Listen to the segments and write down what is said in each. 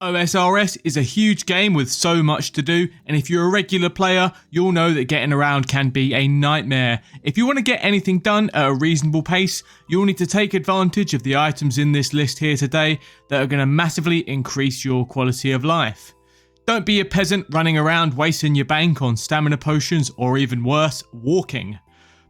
OSRS is a huge game with so much to do, and if you're a regular player, you'll know that getting around can be a nightmare. If you want to get anything done at a reasonable pace, you'll need to take advantage of the items in this list here today that are going to massively increase your quality of life. Don't be a peasant running around wasting your bank on stamina potions or even worse, walking.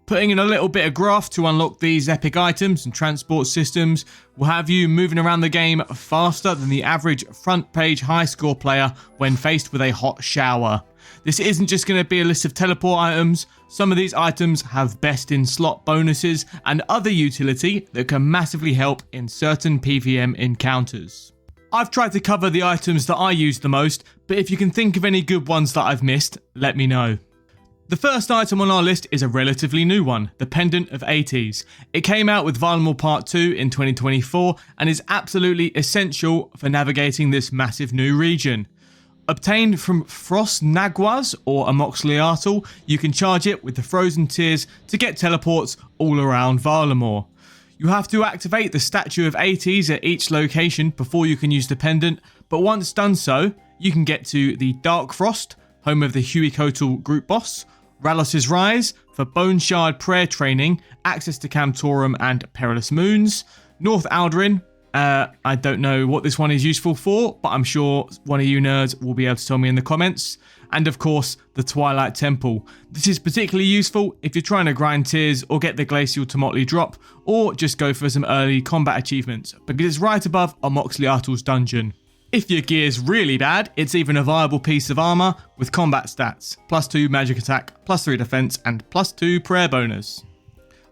Putting in a little bit of graft to unlock these epic items and transport systems will have you moving around the game faster than the average front page high score player when faced with a hot shower. This isn't just going to be a list of teleport items. Some of these items have best in slot bonuses and other utility that can massively help in certain PVM encounters. I've tried to cover the items that I use the most, but if you can think of any good ones that I've missed, let me know. The first item on our list is a relatively new one, the Pendant of Ates. It came out with Varlamore Part 2 in 2024 and is absolutely essential for navigating this massive new region. Obtained from Frost Naguas or Amoxhliatl, you can charge it with the Frozen Tears to get teleports all around Varlamore. You have to activate the statue of Ates at each location before you can use the pendant, but once done so, you can get to the Darkfrost, home of the Huicoatl group boss, Ralos Rise for Bone Shard prayer training, access to Camtorum and Perilous Moons, North Alduin, I don't know what this one is useful for, but I'm sure one of you nerds will be able to tell me in the comments, and of course the Twilight Temple. This is particularly useful if you're trying to grind tiers or get the Glacial to Motley drop, or just go for some early combat achievements, because it's right above Amoxhliatl's dungeon. If your gear's really bad, it's even a viable piece of armor with combat stats, +2 magic attack, +3 defense, and +2 prayer bonus.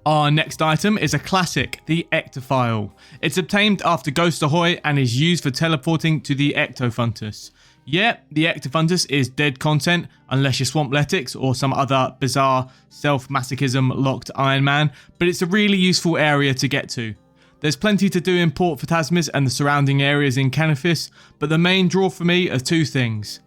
Our next item is a classic, the Ectophial. It's obtained after Ghost Ahoy and is used for teleporting to the Ectophantus. Yeah, the Ectophantus is dead content unless you're Swampletics or some other bizarre self-masochism locked Iron Man, but it's a really useful area to get to. There's plenty to do in Port Phasmatys and the surrounding areas in Canifis, but the main draw for me are two things.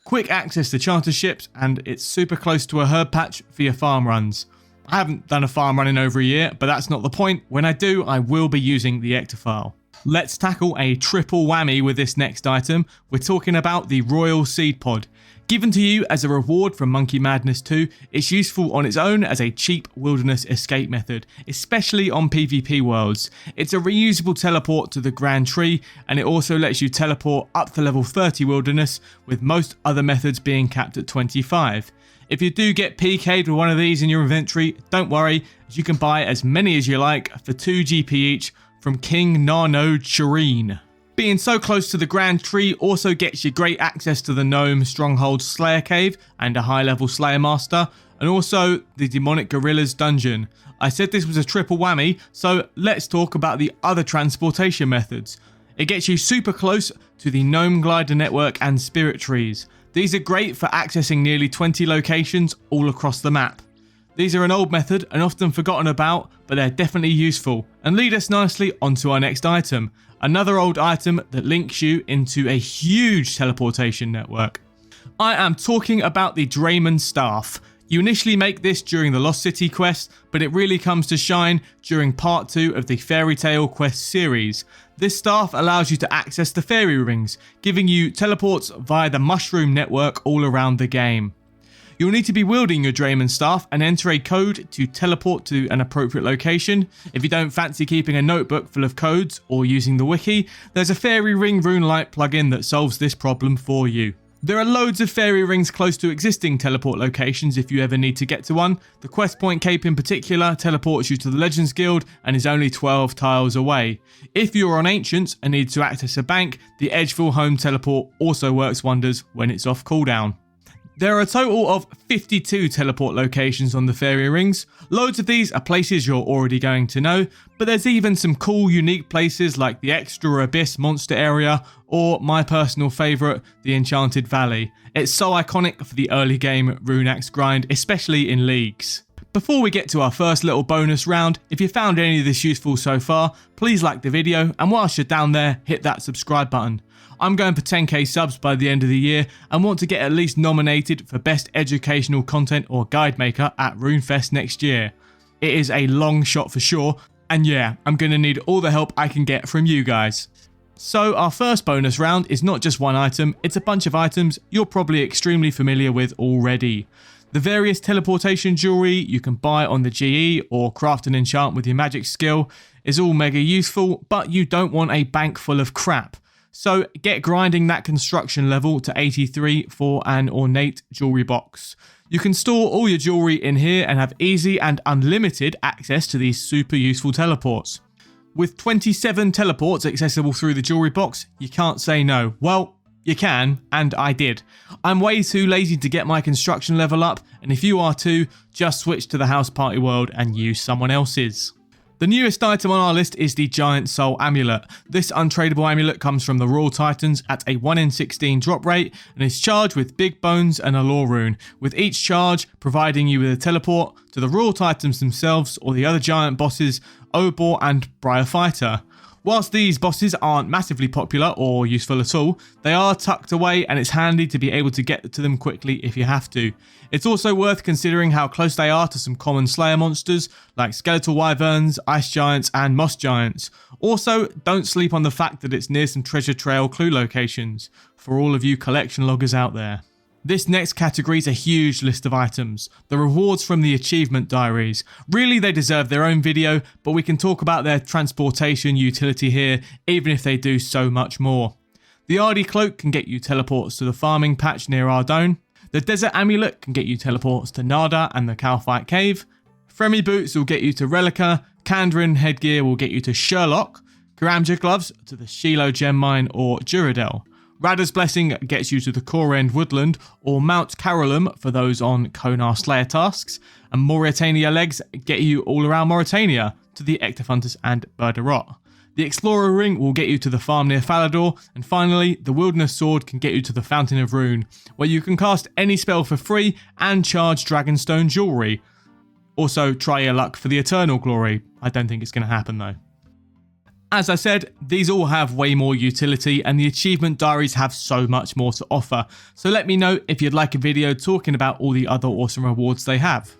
Quick access to charter ships, and it's super close to a herb patch for your farm runs. I haven't done a farm run in over a year, but that's not the point. When I do, I will be using the Ectophial. Let's tackle a triple whammy with this next item. We're talking about the Royal Seed Pod. Given to you as a reward from Monkey Madness 2, it's useful on its own as a cheap wilderness escape method, especially on PvP worlds. It's a reusable teleport to the Grand Tree, and it also lets you teleport up to level 30 wilderness, with most other methods being capped at 25. If you do get PK'd with one of these in your inventory, don't worry, as you can buy as many as you like for 2 GP each from King Narno Shireen. Being so close to the Grand Tree also gets you great access to the Gnome Stronghold Slayer Cave and a high level Slayer Master, and also the Demonic Gorillas dungeon. I said this was a triple whammy, so let's talk about the other transportation methods. It gets you super close to the Gnome Glider Network and Spirit Trees. These are great for accessing nearly 20 locations all across the map. These are an old method and often forgotten about, but they're definitely useful, and lead us nicely onto our next item. Another old item that links you into a huge teleportation network. I am talking about the Dramen Staff. You initially make this during the Lost City quest, but it really comes to shine during part 2 of the Fairy Tale quest series. This staff allows you to access the fairy rings, giving you teleports via the mushroom network all around the game. You'll need to be wielding your Dramen Staff and enter a code to teleport to an appropriate location. If you don't fancy keeping a notebook full of codes or using the wiki, there's a Fairy Ring Runelight plugin that solves this problem for you. There are loads of fairy rings close to existing teleport locations if you ever need to get to one. The Quest Point Cape in particular teleports you to the Legends Guild and is only 12 tiles away. If you're on Ancients and need to access a bank, the Edgeville Home Teleport also works wonders when it's off cooldown. There are a total of 52 teleport locations on the fairy rings. Loads of these are places you're already going to know, but there's even some cool unique places like the Extra Abyss monster area, or my personal favourite, the Enchanted Valley. It's so iconic for the early game Runeaxe grind, especially in leagues. Before we get to our first little bonus round, if you found any of this useful so far, please like the video, and whilst you're down there, hit that subscribe button. I'm going for 10k subs by the end of the year and want to get at least nominated for Best Educational Content or Guide Maker at RuneFest next year. It is a long shot for sure, and yeah, I'm going to need all the help I can get from you guys. So our first bonus round is not just one item, it's a bunch of items you're probably extremely familiar with already. The various teleportation jewelry you can buy on the GE or craft an enchant with your magic skill is all mega useful, but you don't want a bank full of crap. So get grinding that construction level to 83 for an ornate jewelry box. You can store all your jewelry in here and have easy and unlimited access to these super useful teleports. With 27 teleports accessible through the jewelry box, you can't say no. Well, you can, and I did. I'm way too lazy to get my construction level up, and if you are too, just switch to the house party world and use someone else's. The newest item on our list is the Giant Soul Amulet. This untradeable amulet comes from the Royal Titans at a 1 in 16 drop rate and is charged with Big Bones and a Lore Rune, with each charge providing you with a teleport to the Royal Titans themselves or the other giant bosses, Obor and Briar Fighter. Whilst these bosses aren't massively popular or useful at all, they are tucked away and it's handy to be able to get to them quickly if you have to. It's also worth considering how close they are to some common Slayer monsters like Skeletal Wyverns, Ice Giants and Moss Giants. Also, don't sleep on the fact that it's near some treasure trail clue locations, for all of you collection loggers out there. This next category is a huge list of items, the rewards from the achievement diaries. Really, they deserve their own video, but we can talk about their transportation utility here, even if they do so much more. The Ardy Cloak can get you teleports to the farming patch near Ardone. The Desert Amulet can get you teleports to Nada and the Calphite Cave. Fremi Boots will get you to Relica. Kandrin Headgear will get you to Sherlock. Karamja Gloves to the Shiloh Gem Mine or Duradel. Rada's Blessing gets you to the Core End Woodland or Mount Carolum for those on Konar Slayer tasks, and Mauritania Legs get you all around Mauritania to the Ectophilas and Berderot. The Explorer Ring will get you to the farm near Falador, and finally, the Wilderness Sword can get you to the Fountain of Rune, where you can cast any spell for free and charge Dragonstone jewelry. Also, try your luck for the Eternal Glory. I don't think it's going to happen though. As I said, these all have way more utility and the achievement diaries have so much more to offer, so let me know if you'd like a video talking about all the other awesome rewards they have.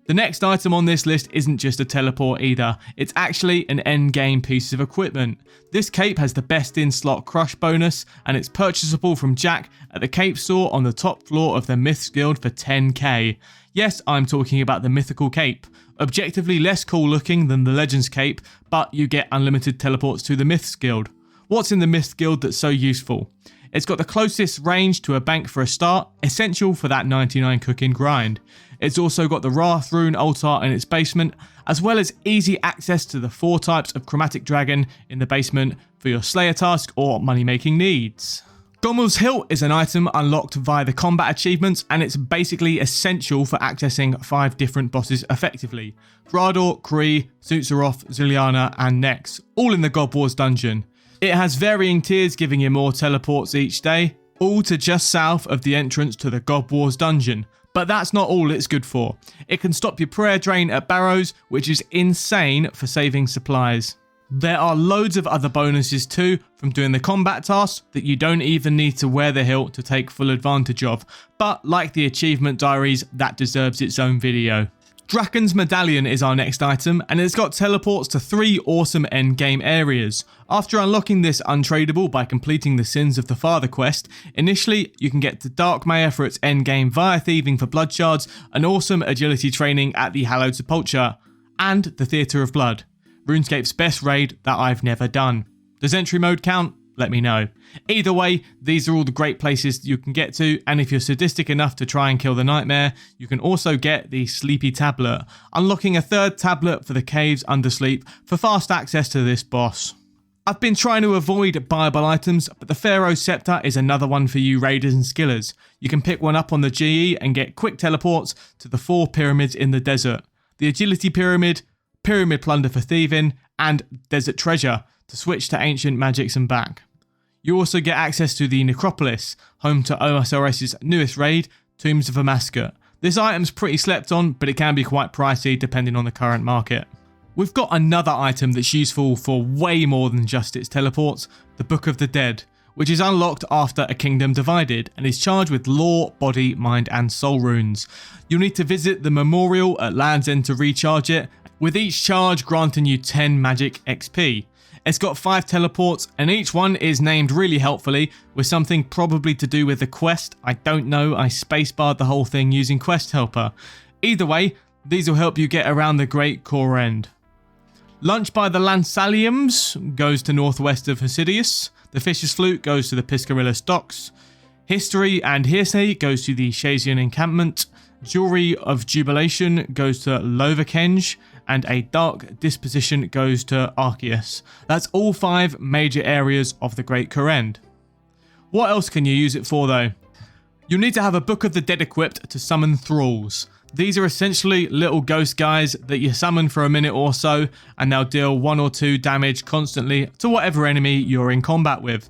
The next item on this list isn't just a teleport either, it's actually an endgame piece of equipment. This cape has the best in slot crush bonus and it's purchasable from Jack at the cape store on the top floor of the Myths Guild for 10k. Yes, I'm talking about the Mythical cape. Objectively less cool looking than the Legends cape, but you get unlimited teleports to the Myths Guild. What's in the Myths Guild that's so useful? It's got the closest range to a bank for a start, essential for that 99 cooking grind. It's also got the Wrath Rune altar in its basement, as well as easy access to the 4 types of Chromatic Dragon in the basement for your Slayer task or money making needs. Gommel's Hilt is an item unlocked via the combat achievements and it's basically essential for accessing 5 different bosses effectively. Drador, Kree, Sutzeroth, Zuliana and Nex, all in the God Wars dungeon. It has varying tiers giving you more teleports each day, all to just south of the entrance to the God Wars dungeon. But that's not all it's good for. It can stop your prayer drain at Barrows, which is insane for saving supplies. There are loads of other bonuses too, from doing the combat tasks that you don't even need to wear the hilt to take full advantage of, but like the achievement diaries, that deserves its own video. Draken's Medallion is our next item, and it's got teleports to 3 awesome endgame areas. After unlocking this untradeable by completing the Sins of the Father quest, initially you can get to Darkmeyer for its endgame via thieving for blood shards, an awesome agility training at the Hallowed Sepulchre, and the Theatre of Blood. RuneScape's best raid that I've never done. Does entry mode count? Let me know. Either way, these are all the great places you can get to, and if you're sadistic enough to try and kill the Nightmare, you can also get the Sleepy Tablet, unlocking a 3rd tablet for the caves under sleep for fast access to this boss. I've been trying to avoid buyable items, but the Pharaoh sceptre is another one for you raiders and skillers. You can pick one up on the GE and get quick teleports to the 4 pyramids in the desert. The Agility Pyramid, Pyramid Plunder for thieving, and Desert Treasure to switch to Ancient Magics and back. You also get access to the Necropolis, home to OSRS's newest raid, Tombs of a Mascot. This item's pretty slept on, but it can be quite pricey depending on the current market. We've got another item that's useful for way more than just its teleports, the Book of the Dead, which is unlocked after a kingdom divided and is charged with lore, body, mind and soul runes. You'll need to visit the memorial at Land's End to recharge it, with each charge granting you 10 magic XP. It's got 5 teleports, and each one is named really helpfully with something probably to do with the quest. I don't know, I spacebarred the whole thing using Quest Helper. Either way, these will help you get around the Great Core End. Lunch by the Lansaliums goes to northwest of Hasidius. The Fisher's Flute goes to the Piscarillas Docks. History and Hearsay goes to the Shazian Encampment. Jewelry of Jubilation goes to Lovakenge. And a Dark Disposition goes to Arceus. That's all 5 major areas of the Great Core End. What else can you use it for though? You'll need to have a Book of the Dead equipped to summon thralls. These are essentially little ghost guys that you summon for a minute or so, and they'll deal 1 or 2 damage constantly to whatever enemy you're in combat with.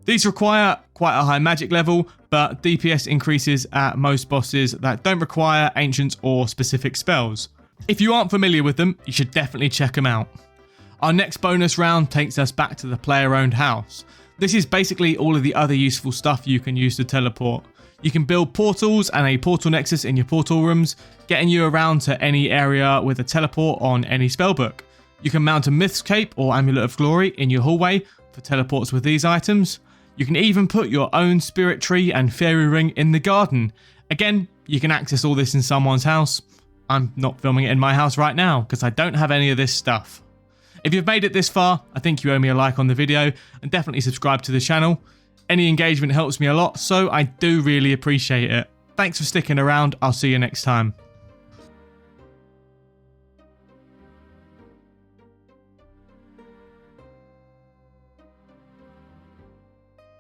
These require quite a high magic level, but DPS increases at most bosses that don't require ancient or specific spells. If you aren't familiar with them, you should definitely check them out. Our next bonus round takes us back to the player-owned house. This is basically all of the other useful stuff you can use to teleport. You can build portals and a portal nexus in your portal rooms, getting you around to any area with a teleport on any spellbook. You can mount a Myth's Cape or Amulet of Glory in your hallway for teleports with these items. You can even put your own spirit tree and fairy ring in the garden. Again, you can access all this in someone's house. I'm not filming it in my house right now because I don't have any of this stuff. If you've made it this far, I think you owe me a like on the video and definitely subscribe to the channel. Any engagement helps me a lot, so I do really appreciate it. Thanks for sticking around. I'll see you next time.